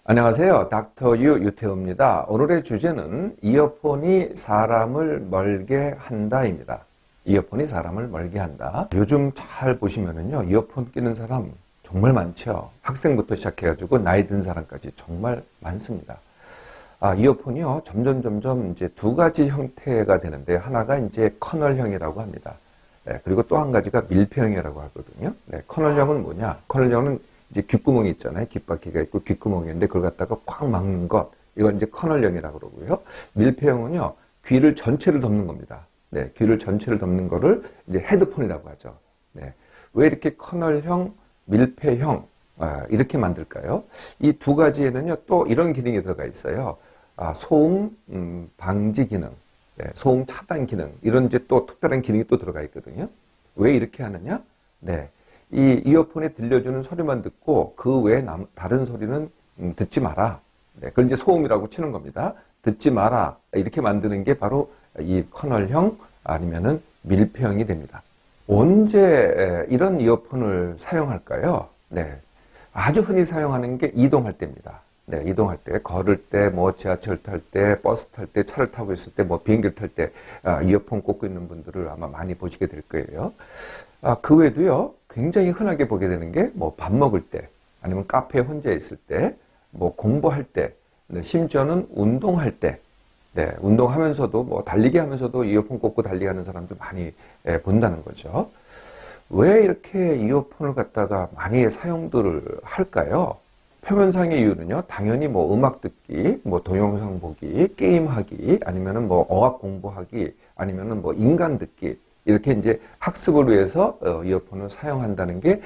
안녕하세요. 닥터 유 유태우입니다. 오늘의 주제는 이어폰이 사람을 멀게 한다입니다. 이어폰이 사람을 멀게 한다. 요즘 잘 보시면은요, 이어폰 끼는 사람 정말 많죠. 학생부터 시작해가지고 나이 든 사람까지 정말 많습니다. 이어폰이요, 점점 이제 두 가지 형태가 되는데, 하나가 이제 커널형이라고 합니다. 네, 그리고 또 한 가지가 밀폐형이라고 하거든요. 네, 커널형은 뭐냐? 커널형은 이제 귓구멍이 있잖아요. 귓바퀴가 있고 귓구멍이 있는데 그걸 갖다가 꽉 막는 것. 이건 이제 커널형이라고 그러고요. 밀폐형은요, 귀를 전체를 덮는 겁니다. 네, 귀를 전체를 덮는 거를 이제 헤드폰이라고 하죠. 네. 왜 이렇게 커널형, 밀폐형, 이렇게 만들까요? 이 두 가지에는요, 또 이런 기능이 들어가 있어요. 소음, 방지 기능, 네, 소음 차단 기능, 이런 이제 또 특별한 기능이 또 들어가 있거든요. 왜 이렇게 하느냐? 네. 이 이어폰에 들려주는 소리만 듣고 그 외에 다른 소리는 듣지 마라. 네, 그걸 이제 소음이라고 치는 겁니다. 듣지 마라. 이렇게 만드는 게 바로 이 커널형 아니면은 밀폐형이 됩니다. 언제 이런 이어폰을 사용할까요? 네, 아주 흔히 사용하는 게 이동할 때입니다. 네, 이동할 때, 걸을 때, 뭐 지하철 탈 때, 버스 탈 때, 차를 타고 있을 때, 뭐 비행기를 탈 때 이어폰 꽂고 있는 분들을 아마 많이 보시게 될 거예요. 그 외에도요, 굉장히 흔하게 보게 되는 게 뭐 밥 먹을 때, 아니면 카페에 혼자 있을 때, 뭐 공부할 때, 네, 심지어는 운동할 때, 네, 운동하면서도 뭐 달리기 하면서도 이어폰 꽂고 달리기하는 사람들 많이 본다는 거죠. 왜 이렇게 이어폰을 갖다가 많이 사용들을 할까요? 표면상의 이유는요, 당연히 뭐 음악 듣기, 뭐 동영상 보기, 게임하기, 아니면은 뭐 어학 공부하기, 아니면은 뭐 인간 듣기, 이렇게 이제 학습을 위해서 이어폰을 사용한다는 게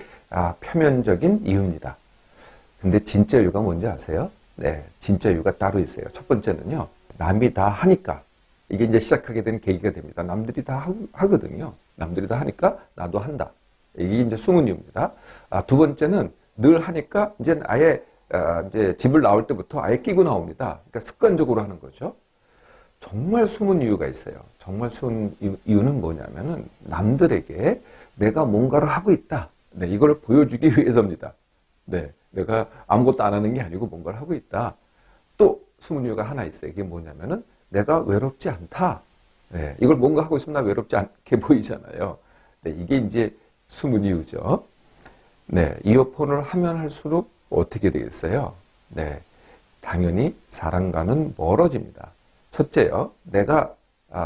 표면적인 이유입니다. 근데 진짜 이유가 뭔지 아세요? 네, 진짜 이유가 따로 있어요. 첫 번째는요, 남이 다 하니까. 이게 이제 시작하게 된 계기가 됩니다. 남들이 다 하거든요. 남들이 다 하니까 나도 한다. 이게 이제 숨은 이유입니다. 두 번째는 늘 하니까 이제 아예 이제 집을 나올 때부터 아예 끼고 나옵니다. 그러니까 습관적으로 하는 거죠. 정말 숨은 이유가 있어요. 정말 숨은 이유는 뭐냐면은 남들에게 내가 뭔가를 하고 있다. 네, 이걸 보여주기 위해서입니다. 네, 내가 아무것도 안 하는 게 아니고 뭔가를 하고 있다. 또 숨은 이유가 하나 있어요. 이게 뭐냐면은 내가 외롭지 않다. 네, 이걸 뭔가 하고 있으면 나 외롭지 않게 보이잖아요. 네, 이게 이제 숨은 이유죠. 네, 이어폰을 하면 할수록 어떻게 되겠어요? 네, 당연히 사람과는 멀어집니다. 첫째요, 내가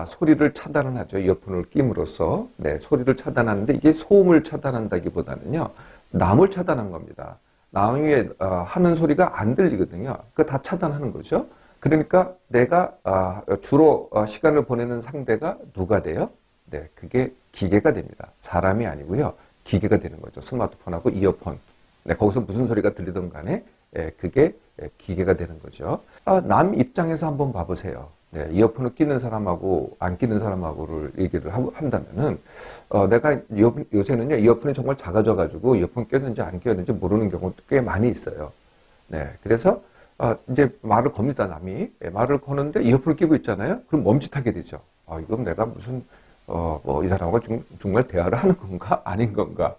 소리를 차단을 하죠. 이어폰을 끼므로써. 네, 소리를 차단하는데 이게 소음을 차단한다기보다는요, 남을 차단한 겁니다. 남이 하는 소리가 안 들리거든요. 그거 다 차단하는 거죠. 그러니까 내가 주로 시간을 보내는 상대가 누가 돼요? 네, 그게 기계가 됩니다. 사람이 아니고요. 기계가 되는 거죠. 스마트폰하고 이어폰. 네, 거기서 무슨 소리가 들리든 간에 그게 기계가 되는 거죠. 남 입장에서 한번 봐보세요. 네, 이어폰을 끼는 사람하고 안 끼는 사람하고를 얘기를 한다면은 내가 요새는요, 이어폰이 정말 작아져가지고 이어폰 꼈는지 안 꼈는지 모르는 경우도 꽤 많이 있어요. 네, 그래서 이제 말을 겁니다. 남이 말을 거는데 이어폰을 끼고 있잖아요. 그럼 멈칫하게 되죠. 이건 내가 무슨 이 사람하고 정말 대화를 하는 건가 아닌 건가.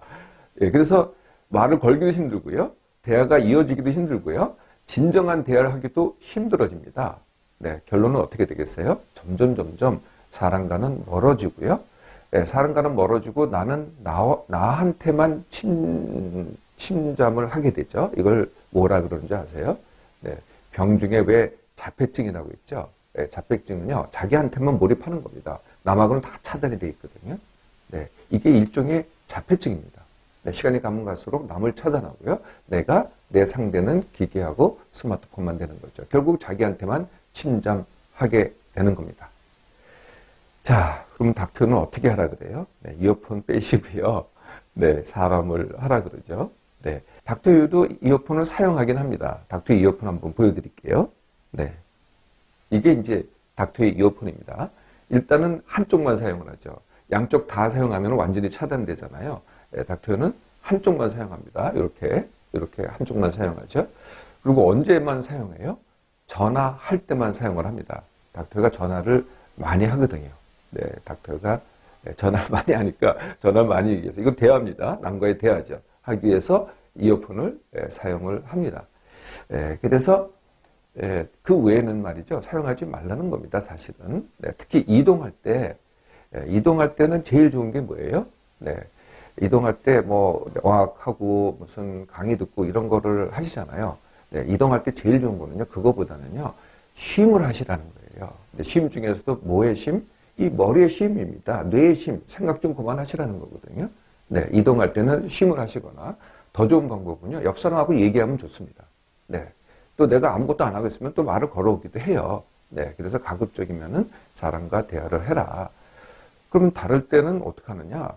예, 그래서 말을 걸기도 힘들고요. 대화가 이어지기도 힘들고요. 진정한 대화를 하기도 힘들어집니다. 네, 결론은 어떻게 되겠어요? 점점 사람과는 멀어지고요. 네, 사람과는 멀어지고 나는 나한테만 침잠을 하게 되죠. 이걸 뭐라 그러는지 아세요? 네, 병 중에 왜 자폐증이라고 있죠? 네, 자폐증은요, 자기한테만 몰입하는 겁니다. 남하고는 다 차단이 되어 있거든요. 네, 이게 일종의 자폐증입니다. 네, 시간이 가면 갈수록 남을 차단하고요. 내 상대는 기계하고 스마트폰만 되는 거죠. 결국 자기한테만 침잠하게 되는 겁니다. 자, 그럼 닥터는 어떻게 하라 그래요? 네, 이어폰 빼시고요. 네, 사람을 하라 그러죠. 네, 닥터유도 이어폰을 사용하긴 합니다. 닥터유 이어폰 한번 보여드릴게요. 네, 이게 이제 닥터유 이어폰입니다. 일단은 한쪽만 사용을 하죠. 양쪽 다 사용하면 완전히 차단되잖아요. 네, 닥터유는 한쪽만 사용합니다. 이렇게 한쪽만 사용하죠. 그리고 언제만 사용해요? 전화할 때만 사용을 합니다. 닥터유가 전화를 많이 하거든요. 네, 닥터유가 전화를 많이 하니까 전화를 많이 하기 위해서, 이거 대화입니다. 남과의 대화죠. 하기 위해서 이어폰을 사용을 합니다. 그래서 그 외에는 말이죠. 사용하지 말라는 겁니다. 사실은. 특히 이동할 때는 제일 좋은 게 뭐예요? 이동할 때 뭐 어학하고 무슨 강의 듣고 이런 거를 하시잖아요. 이동할 때 제일 좋은 거는요. 그거보다는요. 쉼을 하시라는 거예요. 쉼 중에서도 뭐의 쉼? 이 머리의 쉼입니다. 뇌의 쉼, 생각 좀 그만하시라는 거거든요. 이동할 때는 쉼을 하시거나 더 좋은 방법은요. 옆 사람하고 얘기하면 좋습니다. 또 내가 아무것도 안 하고 있으면 또 말을 걸어오기도 해요. 그래서 가급적이면은 사람과 대화를 해라. 그러면 다를 때는 어떻게 하느냐?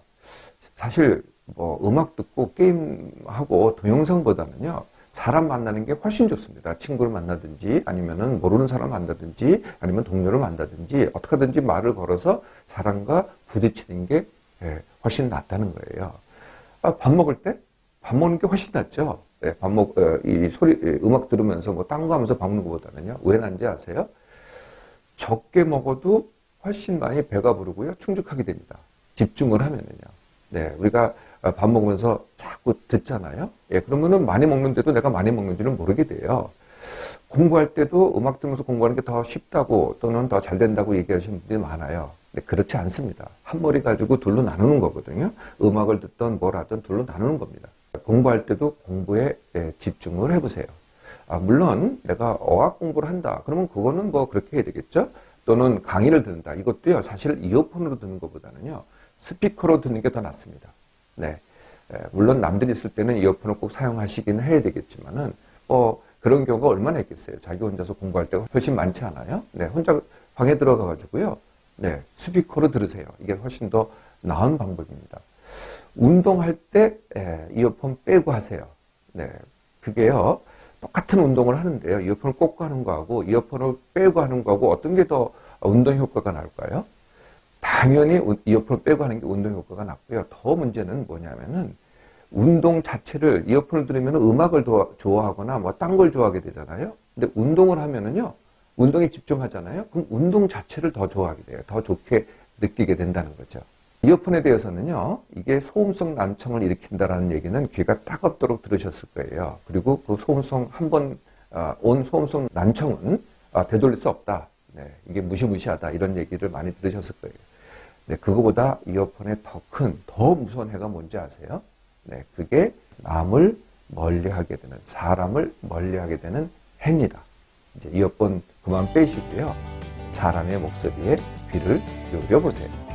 사실 뭐 음악 듣고 게임하고 동영상보다는요. 사람 만나는 게 훨씬 좋습니다. 친구를 만나든지 아니면은 모르는 사람 만나든지 아니면 동료를 만나든지 어떻게 하든지 말을 걸어서 사람과 부딪히는 게 훨씬 낫다는 거예요. 밥 먹을 때? 밥 먹는 게 훨씬 낫죠. 음악 들으면서 뭐 딴 거 하면서 밥 먹는 것보다는요. 왜 난지 아세요? 적게 먹어도 훨씬 많이 배가 부르고요. 충족하게 됩니다. 집중을 하면은요. 우리가 밥 먹으면서 자꾸 듣잖아요. 그러면은 많이 먹는데도 내가 많이 먹는지는 모르게 돼요. 공부할 때도 음악 들으면서 공부하는 게 더 쉽다고 또는 더 잘 된다고 얘기하시는 분들이 많아요. 근데 그렇지 않습니다. 한 머리 가지고 둘로 나누는 거거든요. 음악을 듣던 뭘 하든 둘로 나누는 겁니다. 공부할 때도 공부에 집중을 해보세요. 물론 내가 어학 공부를 한다. 그러면 그거는 뭐 그렇게 해야 되겠죠. 또는 강의를 듣는다. 이것도요. 사실 이어폰으로 듣는 것보다는요. 스피커로 듣는 게 더 낫습니다. 물론 남들이 있을 때는 이어폰을 꼭 사용하시긴 해야 되겠지만은 그런 경우가 얼마나 있겠어요. 자기 혼자서 공부할 때가 훨씬 많지 않아요. 혼자 방에 들어가 가지고요. 스피커로 들으세요. 이게 훨씬 더 나은 방법입니다. 운동할 때 이어폰 빼고 하세요. 그게요. 똑같은 운동을 하는데요. 이어폰을 꽂고 하는 거하고 이어폰을 빼고 하는 거하고 어떤 게 더 운동 효과가 나을까요? 당연히 이어폰을 빼고 하는 게 운동 효과가 낮고요. 더 문제는 뭐냐면은 운동 자체를 이어폰을 들으면 음악을 더 좋아하거나 뭐 딴 걸 좋아하게 되잖아요. 근데 운동을 하면은요. 운동에 집중하잖아요. 그럼 운동 자체를 더 좋아하게 돼요. 더 좋게 느끼게 된다는 거죠. 이어폰에 대해서는요. 이게 소음성 난청을 일으킨다라는 얘기는 귀가 따갑도록 들으셨을 거예요. 그리고 그 소음성 온 소음성 난청은 되돌릴 수 없다. 이게 무시무시하다. 이런 얘기를 많이 들으셨을 거예요. 그거보다 이어폰의 더 무서운 해가 뭔지 아세요? 그게 남을 멀리하게 되는, 사람을 멀리하게 되는 해입니다. 이제 이어폰 그만 빼시고요. 사람의 목소리에 귀를 기울여 보세요.